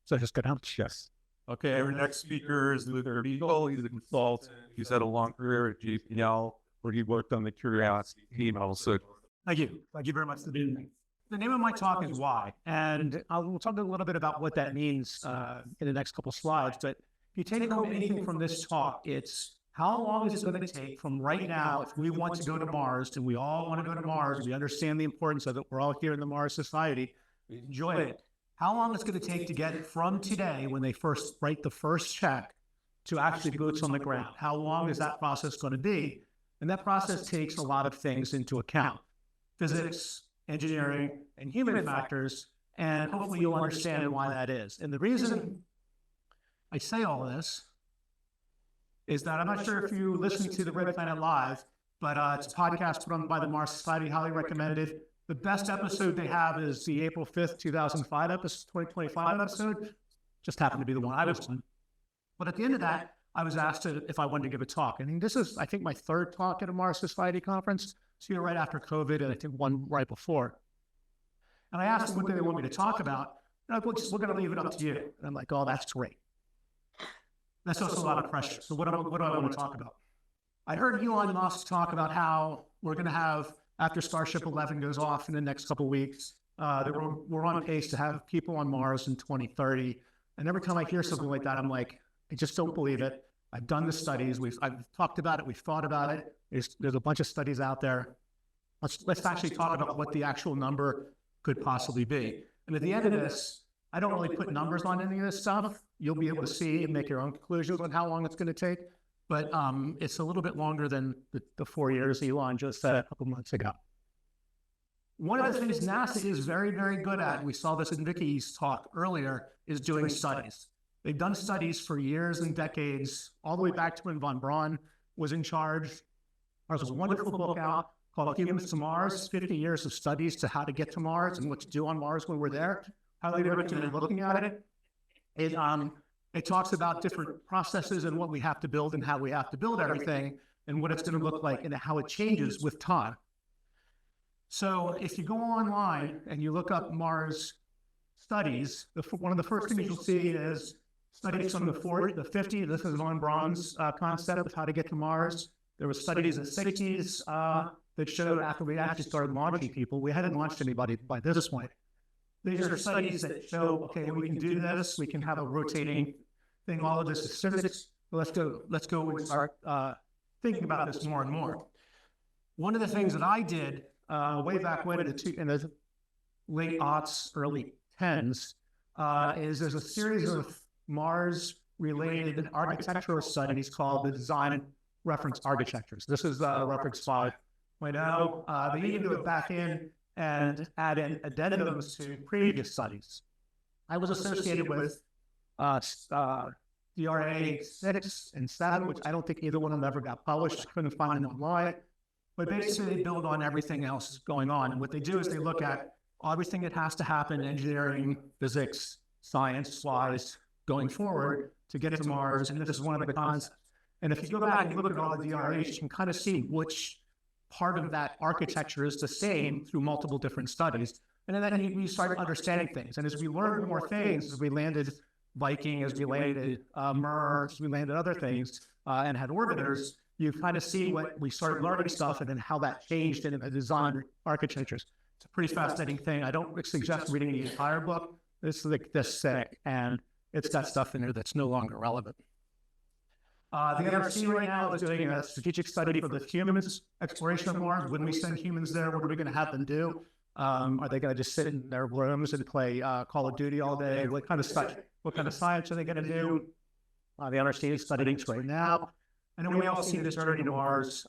So just go down. Yes. Okay, our next speaker is Beegle. He's a consultant. He's had a long career at GPL, where he worked on the Curiosity team also. Thank you. Thank you very much for being here. The name of my talk is Why, and we'll talk a little bit about what that means in the next couple slides. But if you take home anything from this talk, it's how long is it going to take from right now, if we want to go to Mars, and we all want to go to Mars, we understand the importance of it, we're all here in the Mars Society, we enjoy it. How long it's going to take to get from today, when they first write the first check, to actually boots on the ground? How long is that process going to be? And that process takes a lot of things into account: physics, engineering, and human factors, and hopefully you'll understand why that is. And the reason I say all this is that I'm not sure if you listen to the Red Planet Live, but it's a podcast put on by the Mars Society, highly recommended. The best episode they have is the April 5th, 2005 episode, 2025 episode. Just happened to be the one I was on. But at the end of that, I was asked if I wanted to give a talk. And this is, I think, my third talk at a Mars Society conference. So you're right after COVID, and I think one right before. And I asked them what they want me to talk about. And I'm like, we're going to leave it up to you. And I'm like, oh, that's great. That's also a lot of pressure. So what do I want to talk about? I heard Elon Musk talk about how we're going to have, after Starship 11 goes off in the next couple of weeks, that we're on pace to have people on Mars in 2030. And every time I hear something like that, I'm like, I just don't believe it. I've done the studies. I've talked about it. We've thought about it. There's a bunch of studies out there. Let's actually talk about what the actual number could possibly be. And at the end of this, I don't really put numbers on any of this stuff. You'll be able to see and make your own conclusions on how long it's going to take. But it's a little bit longer than the 4 years Elon just said a couple months ago. One of the things NASA is very, very good at, we saw this in Vicky's talk earlier, is doing studies. They've done studies for years and decades, all the way back to when von Braun was in charge. There's a wonderful book out called Humans to Mars, 50 years of studies to how to get to Mars and what to do on Mars when we're there. Highly recommend looking at it. It talks about different processes and what we have to build and how we have to build everything and what it's going to look like and how it changes with time. So if you go online and you look up Mars studies, one of the first things you'll see is studies from the 40s, the 50s. This is von Braun's concept of how to get to Mars. There were studies in the 60s that showed after we actually started launching people, we hadn't launched anybody by this point. These are studies that show, okay, we can do this. We can have a rotating thing. All of this is physics. Let's go and start thinking about this more and more. One of the things that I did way back when in the late aughts, early 10s, is there's a series of Mars-related architectural studies called the Design Reference Architectures. This is reference 5.0. They even do it back in and add in addendums to previous studies. I was associated with DRA 6 and 7, which I don't think either one of them ever got published. I couldn't find them online. But basically, they build on everything else going on. And what they do is they look at everything that has to happen in engineering, physics, science-wise going forward to get to Mars. And this is one of the concepts. And if you go back and look at all the DRAs, you can kind of see which part of that architecture is the same through multiple different studies. And then we started understanding things. And as we learned more things, as we landed Viking, as we landed Mars, as we landed other things and had orbiters, you kind of see what we started learning stuff and then how that changed in the design architectures. It's a pretty fascinating thing. I don't suggest reading the entire book. It's like this thick, and it's got stuff in there that's no longer relevant. The NRC right now is doing a strategic study for the humans exploration of Mars. When we send humans there, what are we going to have them do? Are they going to just sit in their rooms and play Call of Duty all day? What kind of study? What kind of science are they going to do? The NRC is studying this right now. And then we all see this journey to Mars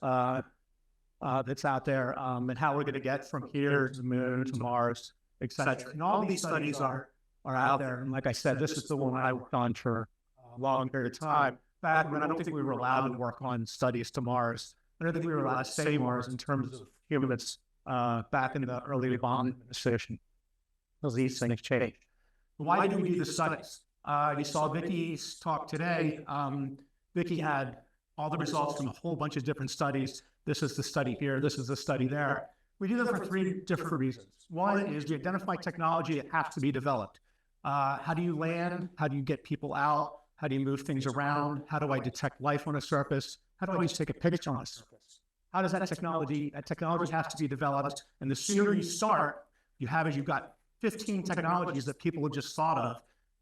that's out there, and how we're going to get from here to the moon to Mars, etc. And all these studies are out there. And like I said, this is the one I worked on for a long period of time. Back when I don't think we were allowed to work on studies to Mars. I don't think we were allowed to say Mars in terms of humans back in the early Obama administration. Because these things changed. Why do we do the studies? You saw Vicky's talk today. Vicky had all the results from a whole bunch of different studies. This is the study here. This is the study there. We do that for three different reasons. One is we identify technology that has to be developed. How do you land? How do you get people out? How do you move things around? How do I detect life on a surface? How do I just take a picture on a surface? How does that technology has to be developed? And the sooner you start, you've got 15 technologies that people have just thought of.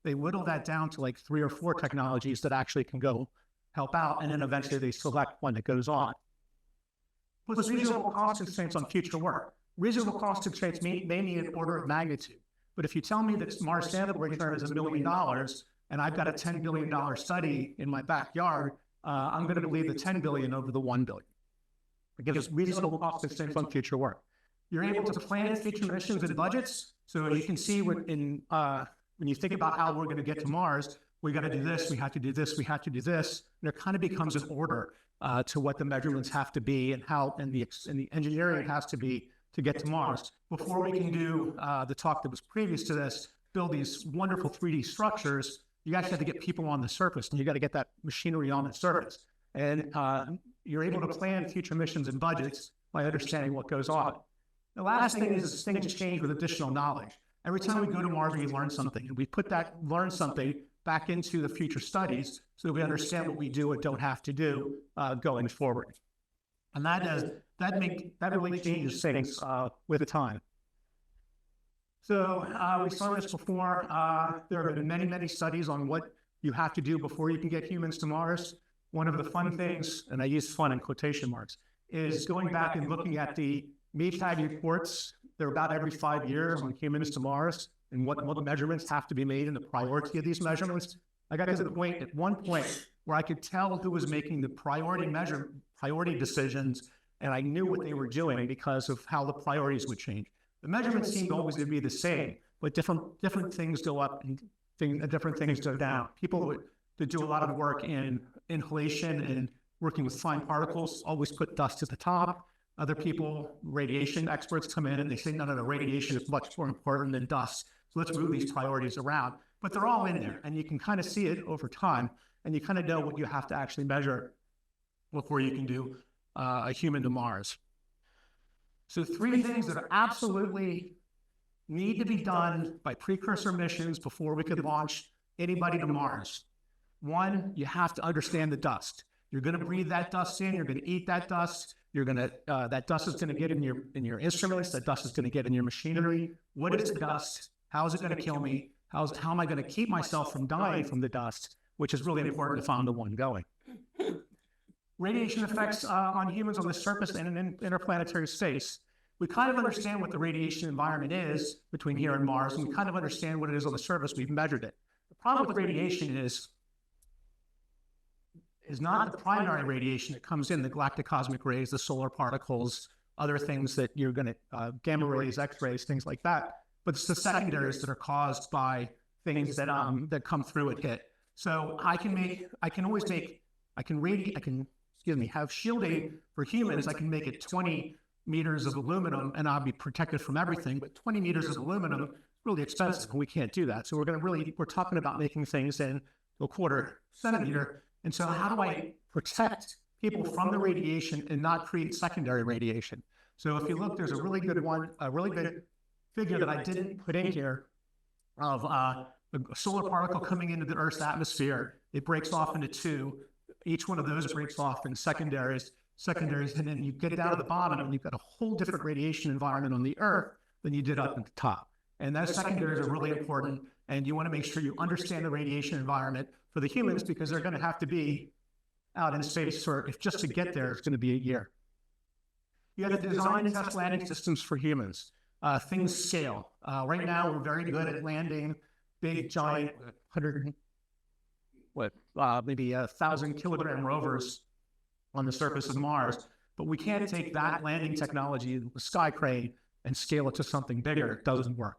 They whittle that down to like 3 or 4 technologies that actually can go help out. And then eventually they select one that goes on. Puts reasonable cost constraints on future work. Reasonable cost constraints may mean an order of magnitude. But if you tell me that Mars Sample return is $1 million and I've got a $10 billion study in my backyard, I'm going to believe the 10 billion over the 1 billion. It gives us reasonable cost constraints on future work. You're able to plan future missions and budgets. So you can see when you think about how we're going to get to Mars, we got to do this, we have to do this, we have to do this. And there kind of becomes an order to what the measurements have to be and the engineering has to be to get to Mars. Before we can do the talk that was previous to this, build these wonderful 3D structures, you actually have to get people on the surface, and you got to get that machinery on the surface. And you're able to plan future missions and budgets by understanding what goes on. The last thing is things change with additional knowledge. Every time we go to Mars, we learn something, and we put that learned something back into the future studies so that we understand what we do and don't have to do going forward. And that really changes things with time. So we saw this before. There have been many, many studies on what you have to do before you can get humans to Mars. One of the fun things, and I use fun in quotation marks, is going back and looking at the METAG reports. They're about every 5 years on humans to Mars and what measurements have to be made and the priority of these measurements. I got to the point at one point where I could tell who was making the priority decisions, and I knew what they were doing because of how the priorities would change. The measurements seemed always to be the same, but different things go up and different things go down. People that do a lot of work in inhalation and working with fine particles always put dust at the top. Other people, radiation experts, come in and they say, no, radiation is much more important than dust. So let's move these priorities around. But they're all in there, and you can kind of see it over time, and you kind of know what you have to actually measure before you can do a human to Mars. So 3 things that are absolutely need to be done by precursor missions before we could launch anybody to Mars. 1, you have to understand the dust. You're going to breathe that dust in. You're going to eat that dust. That dust is going to get in your instruments. That dust is going to get in your machinery. What is the dust? How is it going to kill me? How am I going to keep myself from dying from the dust? Which is really important if I'm the one going. Radiation effects on humans on the surface and in interplanetary space. We kind of understand what the radiation environment is between here and Mars, and we kind of understand what it is on the surface. We've measured it. The problem with radiation is not the primary radiation that comes in, the galactic cosmic rays, the solar particles, other things that you're going to, gamma rays, X-rays, things like that. But it's the secondaries that are caused by things that come through and hit. So I can have shielding for humans. I can make it 20 meters of aluminum and I'll be protected from everything. But 20 meters of aluminum is really expensive and we can't do that. So we're talking about making things in a 1/4 centimeter. And so how do I protect people from the radiation and not create secondary radiation? So if you look, there's a really good figure that I didn't put in here of a solar particle coming into the Earth's atmosphere. It breaks off into 2. Each one of those breaks off in secondaries, and then you get down to the bottom and you've got a whole different radiation environment on the Earth than you did up at the top. And those secondaries are really important, and you want to make sure you understand the radiation environment for the humans because they're going to have to be out in space, or if just to get there, it's going to be a year. You have to design and test landing systems for humans. Things scale. Right now, we're very good at landing big, giant, maybe 1,000-kilogram rovers on the surface of Mars. But we can't take that landing technology, the sky crane, and scale it to something bigger. It doesn't work.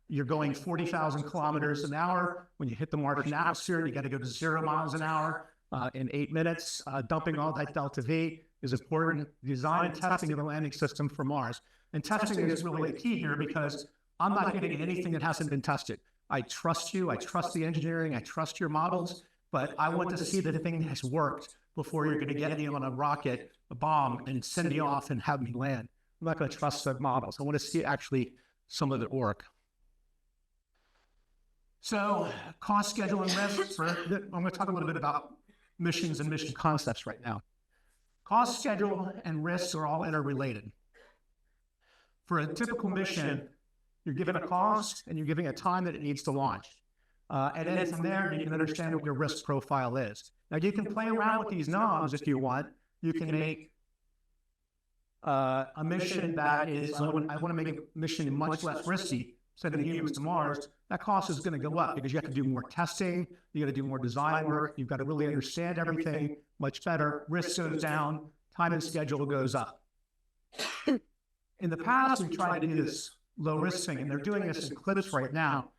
You're going 40,000 kilometers an hour. When you hit the Martian atmosphere, you got to go to 0 miles an hour in 8 minutes. Dumping all that delta V is important. Design and testing of the landing system for Mars. And testing is really key here because I'm not getting anything that hasn't been tested. I trust you. I trust the engineering. I trust your models. But I want to see that the thing has worked before you're going to get me on a rocket, a bomb, and send me off and have me land. I'm not going to trust the models. I want to see actually some of it work. So cost, schedule, and risk. I'm going to talk a little bit about missions and mission concepts right now. Cost, schedule, and risks are all interrelated. For a typical mission, you're given a cost and you're giving a time that it needs to launch. And then from there, you can understand what your risk profile is. Now, you can play around with these knobs if you want. You can make a mission that is, I want to make a mission much less risky, sending humans to Mars. That cost is going to go up because you have to do more testing, you got to do more design work, you've got to really understand everything much better. Risk goes down, time and schedule goes up. In the past, we tried to do this low risk thing, and they're doing this in Eclipse right now.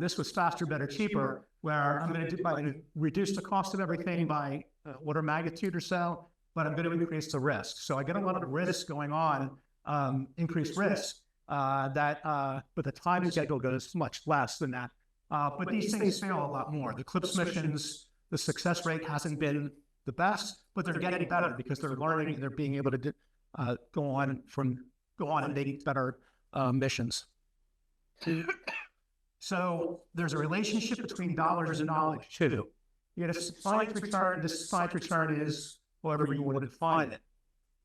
This was faster, better, cheaper, where I'm going to reduce the cost of everything by order of magnitude or so, but I'm going to increase the risk. So I get a lot of risk going on, increased risk, but the time schedule goes much less than that. But these things fail a lot more. The Eclipse missions, the success rate hasn't been the best, but they're getting better because they're learning and they're being able to go on and make better missions. So there's a relationship between dollars and knowledge too. You get a science return. This science return is however you want to define it.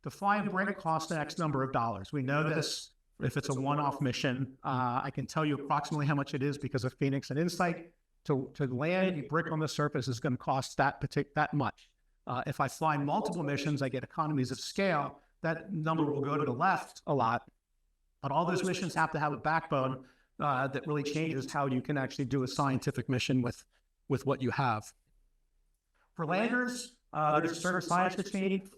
Define break cost X number of dollars. We know this. If it's a one-off mission, I can tell you approximately how much it is because of Phoenix and Insight. To land a brick on the surface is going to cost that much. If I fly multiple missions, I get economies of scale. That number will go to the left a lot. But all those missions have to have a backbone that really changes how you can actually do a scientific mission with what you have. For landers, there's a certain science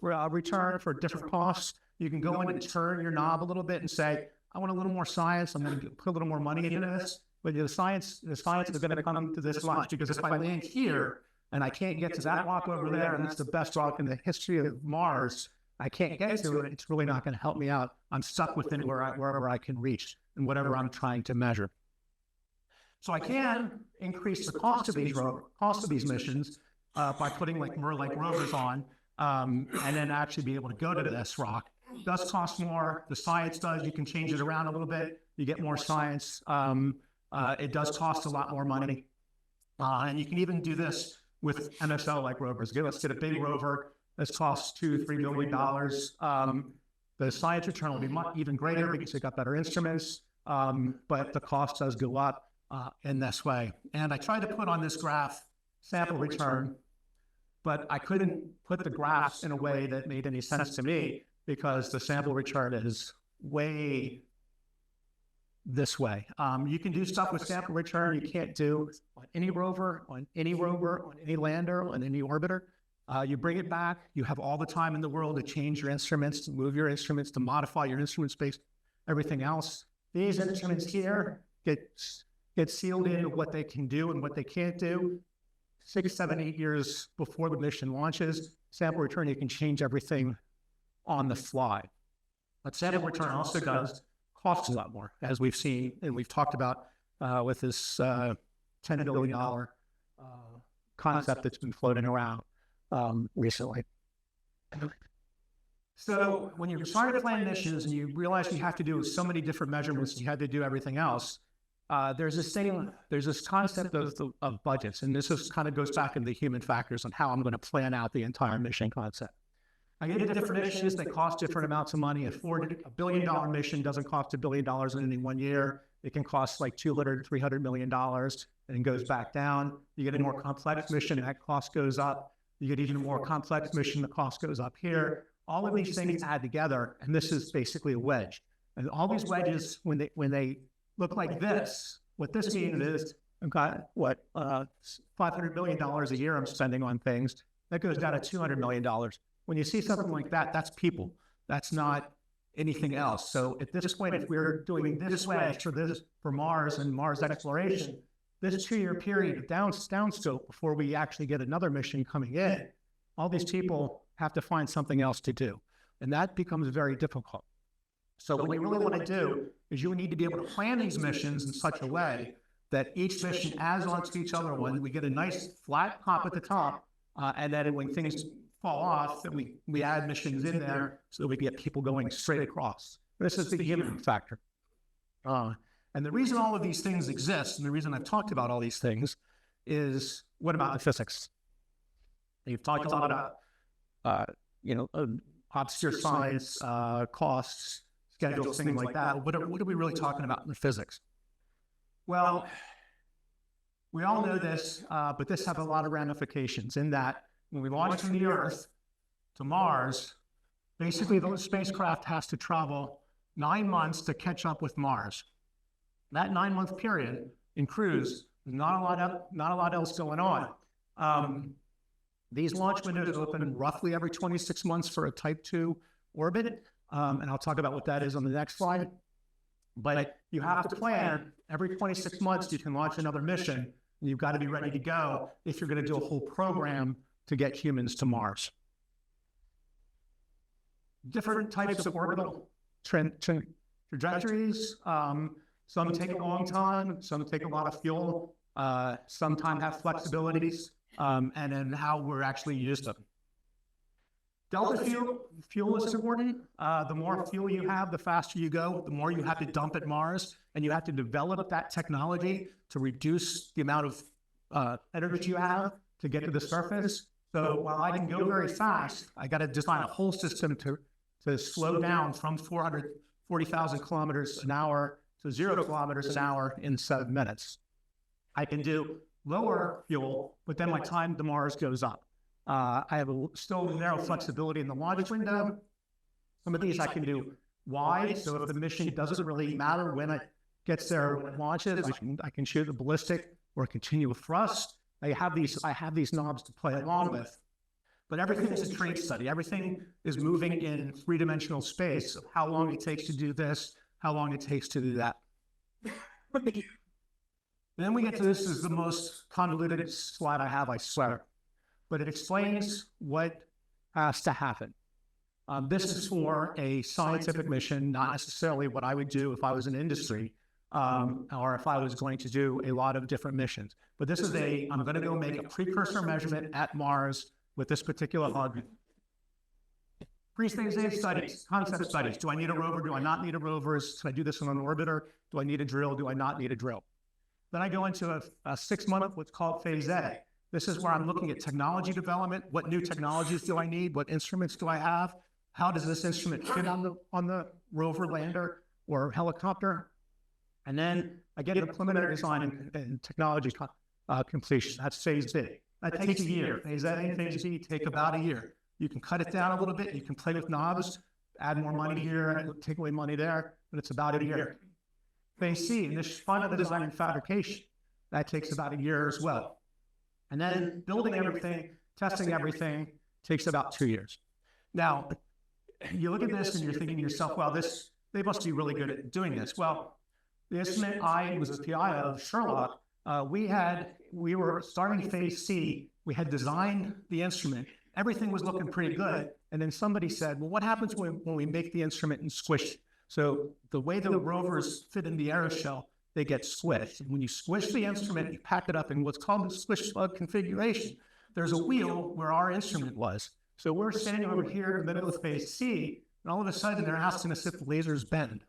return for different costs. You can go in and turn your knob a little bit and say, I want a little more science. I'm going to put a little more money into this. But the science is going to come to this much because if I land here and I can't get to that rock over there, and that's the best rock in the history of Mars, I can't get to it, it's really not going to help me out. I'm stuck within wherever I can reach and whatever I'm trying to measure. So I can increase the cost of these missions by putting like rovers on and then actually be able to go to this rock. It does cost more. The science does. You can change it around a little bit. You get more science. It does cost a lot more money. And you can even do this with MSL-like rovers. Let's get a big rover. This costs $2-3 billion. The science return will be even greater because they got better instruments, but the cost does go up in this way. And I tried to put on this graph sample return, but I couldn't put the graphs in a way that made any sense to me because the sample return is way this way. You can do stuff with sample return you can't do on any rover, on any lander, on any orbiter. You bring it back, you have all the time in the world to change your instruments, to move your instruments, to modify your instruments based everything else. These instruments here get sealed into what they can do and what they can't do. 6, 7, 8 years before the mission launches, sample return, you can change everything on the fly. But sample return also does cost a lot more, as we've seen and we've talked about with this $10 billion concept that's been floating around recently. So when you're trying to plan missions and you realize you have to do so many different measurements and you had to do everything else, there's this concept of budgets, and this kind of goes back into the human factors on how I'm going to plan out the entire mission concept. I get different missions, they cost different amounts of money. A $1 billion mission doesn't cost $1 billion in any 1 year. It can cost like $200-300 million and goes back down. You get a more complex mission, that cost goes up. You get even more complex mission, the cost goes up here. All of these things add together, and this is basically a wedge. And all these wedges, when they look like this, what this means is I've got $500 million a year I'm spending on things. That goes down to $200 million. When you see something like that, that's people. That's not anything else. So at this point, if we're doing this wedge for Mars and Mars exploration, this 2-year period of downscope before we actually get another mission coming in, all these people have to find something else to do. And that becomes very difficult. So what we really want to do is you need to be able to plan these missions in such a way that each mission adds on to each other one. We get a nice flat top at the top, and then when things fall off, that we add missions in there so that we get people going straight across. This is the human factor. And And the reason all of these things exist, and the reason I've talked about all these things, is what about the physics? You've talked a lot about, obscure science, costs, schedules, things like that. What are we really talking about in the physics? Well, we all know this, but this has a lot of ramifications in that when we launch from the Earth to Mars, basically the spacecraft has to travel 9 months to catch up with Mars. That 9-month period in cruise, not a lot else going on. These launch windows open roughly every 26 months for a Type 2 orbit, and I'll talk about what that is on the next slide. But you have to plan every 26 months you can launch another mission, and you've got to be ready to go if you're going to do a whole program to get humans to Mars. Different types of orbital trajectories. Some take a long time, some take a lot of fuel, sometimes have flexibilities, and then how we're actually used them. Delta fuel is important. The more fuel you have, the faster you go, the more you have to dump at Mars, and you have to develop that technology to reduce the amount of energy you have to get to the surface. So while I can go very fast, I got to design a whole system to slow down from 440,000 kilometers an hour to 0 kilometers an hour in 7 minutes. I can do lower fuel, but then my time to Mars goes up. I have still narrow flexibility in the launch window. Some of these I can do wide, so if the mission doesn't really matter when it gets there, when it launches, I can shoot a ballistic or continue with thrust. I have these knobs to play along with. But everything is a train study. Everything is moving in 3-dimensional space of how long it takes to do this, how long it takes to do that. Then we get to this is the most convoluted slide I have, I swear. But it explains what has to happen. This is for a scientific mission, not necessarily what I would do if I was in industry, or if I was going to do a lot of different missions. But this is I'm going to go make a precursor measurement at Mars with this particular hug. Pre-stage studies, concept studies. Do I need a rover? Do I not need a rover? Can I do this on an orbiter? Do I need a drill? Do I not need a drill? Then I go into a 6-month, what's called phase A. This is where I'm looking at technology development. What new technologies do I need? What instruments do I have? How does this instrument fit on the rover, lander, or helicopter? And then I get the preliminary design and technology completion. That's phase B. That takes a year. Phase A and phase B take about a year. You can cut it down a little bit. You can play with knobs, add more money here, take away money there, but it's about a year. Phase C, and this final design and fabrication, that takes about a year as well. And then building everything, testing everything, takes about 2 years. Now, you look at this and you're thinking to yourself, well, they must be really good at doing this. Well, the instrument I was the PI of, Sherlock, we were starting phase C. We had designed the instrument. Everything was looking pretty good. And then somebody said, well, what happens when we make the instrument and squish it? So the way the rovers fit in the aeroshell, they get squished. And when you squish the instrument, you pack it up in what's called the squish plug configuration. There's a wheel where our instrument was. So we're standing over here in the middle of phase C, and all of a sudden they're asking us if the lasers bend.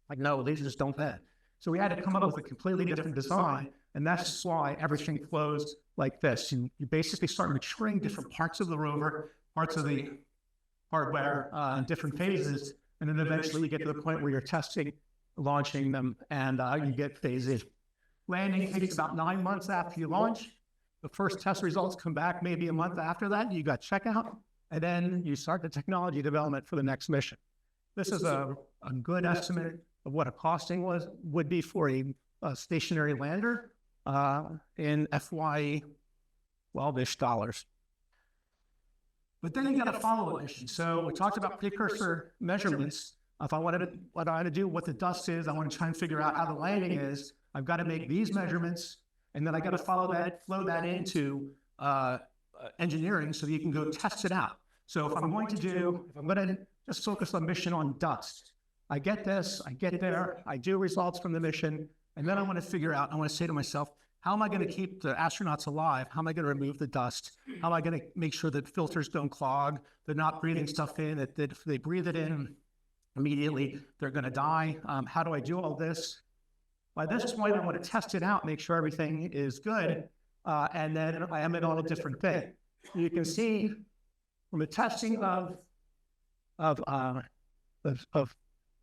Like, no, lasers don't bend. So we had to come up with a completely different design, and that's why everything flows like this. You basically start maturing different parts of the rover, parts of the hardware in different phases, and then eventually you get to the point where you're testing, launching them, and you get phase A. Landing takes about 9 months after you launch. The first test results come back maybe a month after that. You got checkout, and then you start the technology development for the next mission. This is a good estimate of what a costing would be for a stationary lander in FY 12-ish dollars. But then you got to follow a mission. So we talked about precursor measurements. If I wanted to do what the dust is, I want to try and figure out how the landing is. I've got to make these measurements, and then I got to flow that into engineering so that you can go test it out. So if I'm going to just focus on mission on dust, I get this, I get there, I do results from the mission, and then I want to say to myself, how am I going to keep the astronauts alive? How am I going to remove the dust? How am I going to make sure that filters don't clog? They're not breathing stuff in, that if they breathe it in immediately, they're going to die. How do I do all this? By this point, I want to test it out, make sure everything is good, and then I am it on a different thing. You can see from the testing of a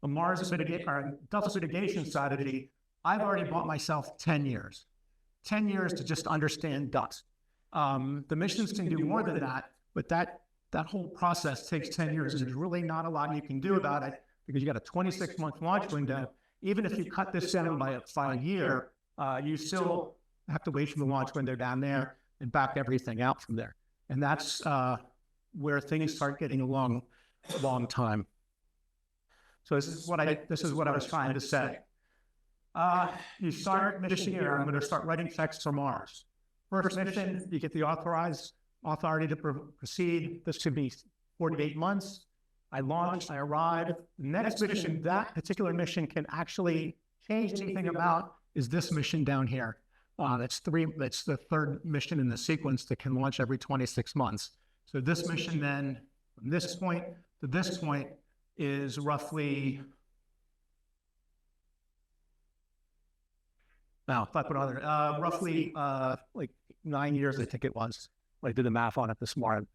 Mars mitigation or dust mitigation strategy, I've already bought myself 10 years. 10 years to just understand dust. The missions can do more than that, but that whole process takes 10 years, and there's really not a lot you can do about it because you got a 26-month launch window. Even if you cut this down by a year, you still have to wait for the launch window down there and back everything out from there. And that's where things start getting a long time. So this is what I was trying to say. You start mission here. I'm going to start writing checks for Mars. First mission, you get the authority to proceed. This should be 48 months. I launch, I arrive. The next mission, that particular mission can actually change anything about is this mission down here. That's the third mission in the sequence that can launch every 26 months. So this mission then, from this point to this point, is roughly, now if I put on there, roughly like 9 years, I think it was. I did the math on it this morning.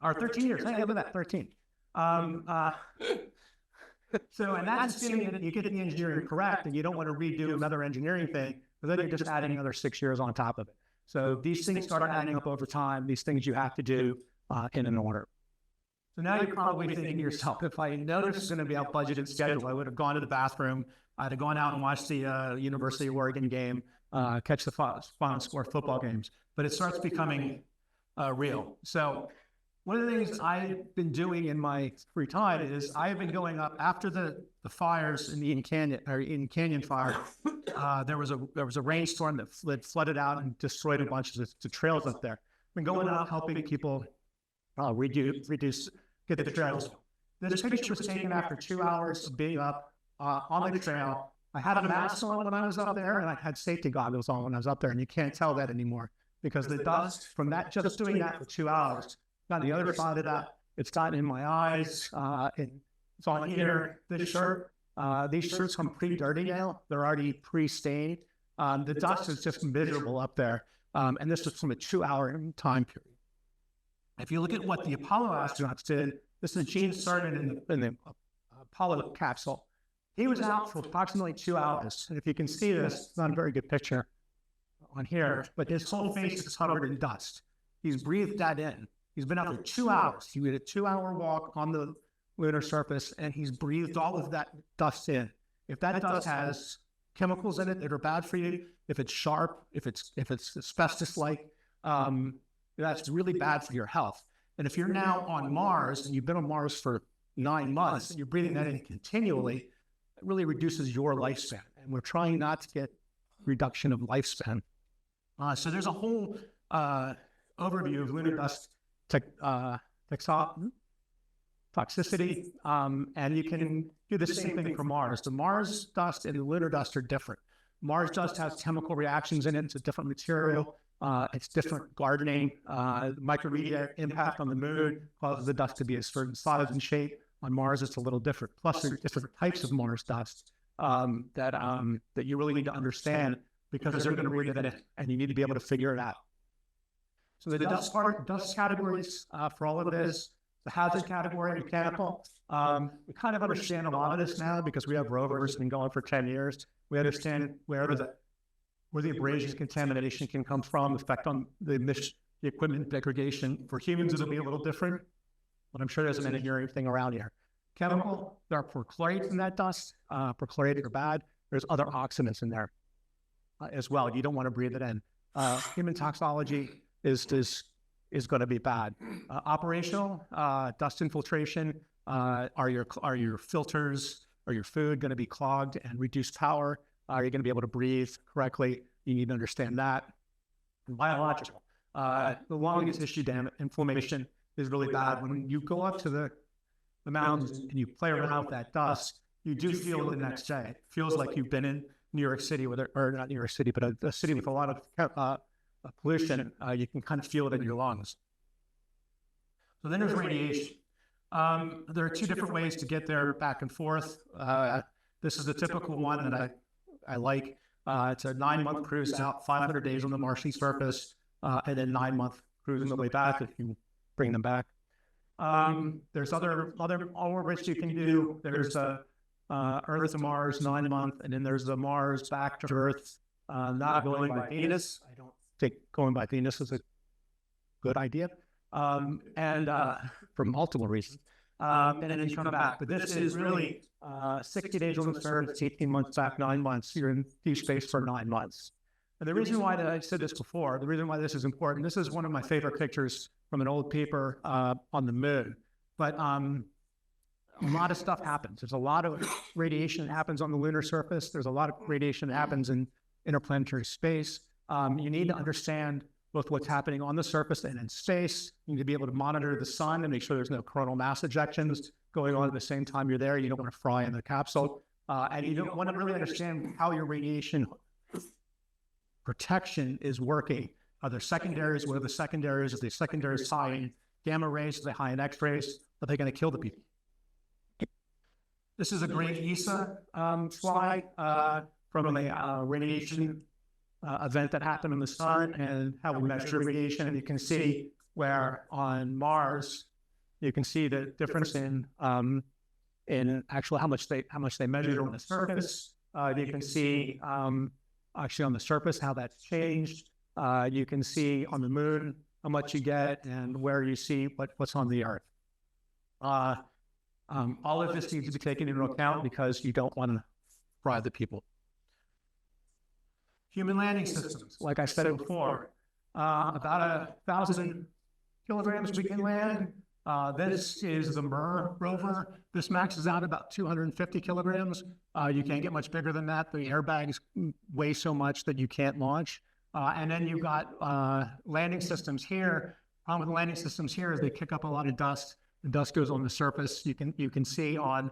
Or 13 years, hey, look at that, 13. So, and that's assuming that you get the engineering correct and you don't want to redo another engineering thing, but then you're just adding another 6 years on top of it. So these things start adding up over time, these things you have to do in an order. So now you're probably thinking to yourself, if I know this is going to be out budgeted schedule, I would have gone to the bathroom, I'd have gone out and watched the University of Oregon game, catch the Final Score football games, but it starts becoming real. So one of the things I've been doing in my free time is I've been going up after the fires in the Eden Canyon fire. There was a rainstorm that flooded out and destroyed a bunch of the trails up there. I've been going out helping people get the trails. This picture was taken after 2 hours of being up on the trail. I had a mask on when I was up there, and I had safety goggles on when I was up there, and you can't tell that anymore because the dust from that, just doing that for 2 hours, got the other side of that. It's gotten in my eyes. It's on here. This shirt. These shirts come pretty dirty now. They're already pre-stained. The dust is just miserable up there. And this was from a 2-hour time period. If you look at what the Apollo astronauts did, this is Gene Cernan in the Apollo capsule. He was out for approximately 2 hours. And if you can see this, it's not a very good picture on here, but his whole face is covered in dust. He's breathed that in. He's been out for 2 hours. He did a 2-hour walk on the lunar surface, and he's breathed all of that dust in. If that dust has chemicals in it that are bad for you, if it's sharp, if it's asbestos-like, that's really bad for your health. And if you're now on Mars and you've been on Mars for 9 months and you're breathing that in continually, it really reduces your lifespan. And we're trying not to get reduction of lifespan. So there's a whole overview of lunar dust toxicity, and you can do the same thing for Mars. The Mars dust and the lunar dust are different. Mars dust has chemical reactions in it. It's a different material. It's different gardening. Micromedia impact on the moon causes the dust to be a certain size and shape. On Mars, it's a little different. Plus, there's different types of Mars dust that you really need to understand because they're going to read it and you need to be able to figure it out. So the dust categories for all of this, the hazard category, mechanical. We kind of understand a lot of this now because we have rovers been going for 10 years. We understand where the abrasion contamination can come from, effect on the equipment degradation. For humans, it'll be a little different, but I'm sure there's an engineering thing around here. Chemical, there are perchlorates in that dust. Perchlorated are bad. There's other oxidants in there as well. You don't want to breathe it in. Human toxology is going to be bad. Operational, dust infiltration, are your filters or your food going to be clogged and reduce power? Are you going to be able to breathe correctly? You need to understand that. And biological, the longest issue inflammation is really bad. When you go up to the mountains and you play around with that dust, you do feel it the next day. It feels like you've been in New York City, or not New York City, but a city with a lot of pollution. You can kind of feel it in your lungs. So then there's radiation. There are two different ways to get there back and forth. This is the typical one that I like. It's a 9-month cruise out, 500 days on the Martian surface, and then 9-month cruise on the way back if you bring them back. There's other orbits you can do. There's the Earth to Mars 9-month, and then there's the Mars back to Earth, not going by Venus. I don't think going by Venus is a good idea, and for multiple reasons. And then you come back. But this is really 60 days on the surface, 18 months back, 9 months. You're in deep space for 9 months. And the reason why I said this before, the reason why this is important, this is one of my favorite pictures from an old paper on the moon. But a lot of stuff happens. There's a lot of radiation that happens on the lunar surface. There's a lot of radiation that happens in interplanetary space. You need to understand both what's happening on the surface and in space. You need to be able to monitor the sun and make sure there's no coronal mass ejections going on at the same time you're there. You don't want to fry in the capsule. And you don't want to really understand how your radiation protection is working. Are there secondaries? What are the secondaries? Is the secondaries high in gamma rays? Are they high in X-rays? Are they going to kill the people? This is a great ESA slide from a radiation event that happened in the sun and how we measure radiation. And you can see where on Mars, you can see the difference in actually how much they measured on the surface. You can see actually on the surface how that's changed. You can see on the moon how much you get and where you see what's on the Earth. All of this needs to be taken into account because you don't want to fry the people. Human landing systems, like I said before, about 1,000 kilograms we can land. This is the Mars rover. This maxes out about 250 kilograms. You can't get much bigger than that. The airbags weigh so much that you can't launch. And then you've got landing systems here. Problem with the landing systems here is they kick up a lot of dust. The dust goes on the surface. You can see on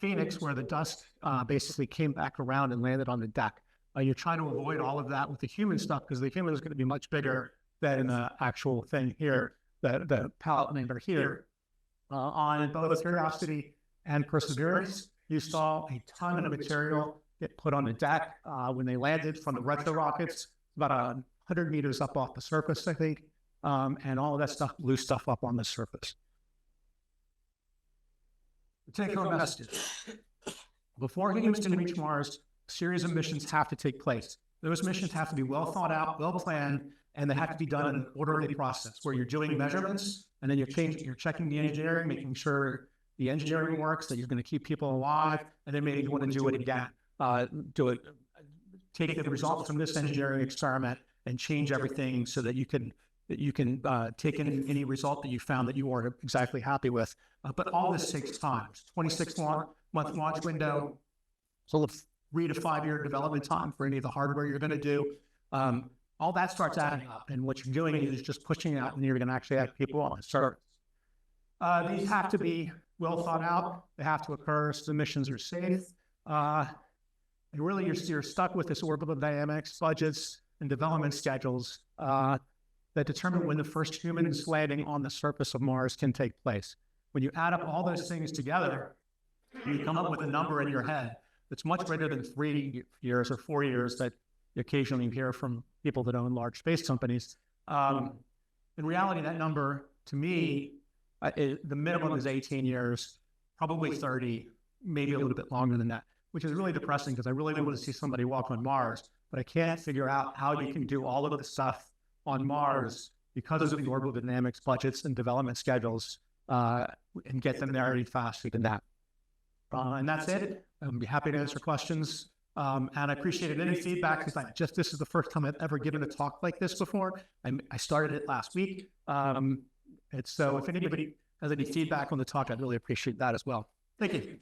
Phoenix where the dust basically came back around and landed on the deck. You're trying to avoid all of that with the human stuff because the human is going to be much bigger than the actual thing here, the pallet member here. On both Curiosity and Perseverance, you saw a ton of material get put on the deck when they landed from the retro rockets, about 100 meters up off the surface, I think, and all of that stuff, loose stuff up on the surface. The take-home message. Before humans can reach Mars, a series of missions have to take place. Those missions have to be well thought out, well planned, and they have to be done in an orderly process where you're doing measurements and then you're checking the engineering, making sure the engineering works, that you're going to keep people alive, and then maybe you want to do it again. Take the results from this engineering experiment and change everything so that you can take in any result that you found that you weren't exactly happy with. But all this takes time. 26-month launch window, so 3 to 5 year development time for any of the hardware you're going to do. All that starts adding up, and what you're doing is just pushing out, and you're going to actually have people on the surface. These have to be well thought out. They have to occur so the missions are safe. And really, you're stuck with this orbital dynamics, budgets, and development schedules that determine when the first human is landing on the surface of Mars can take place. When you add up all those things together, you come up with a number in your head that's much greater than 3 years or 4 years that you occasionally hear from people that own large space companies. In reality, that number, to me, the minimum is 18 years, probably 30, maybe a little bit longer than that, which is really depressing because I really want to see somebody walk on Mars, but I can't figure out how you can do all of the stuff on Mars because of the orbital dynamics, budgets, and development schedules, and get them there any faster than that. And that's it. I'll be happy to answer questions. And I appreciated any feedback because this is the first time I've ever given a talk like this before. I started it last week. So if anybody has any feedback on the talk, I'd really appreciate that as well. Thank you.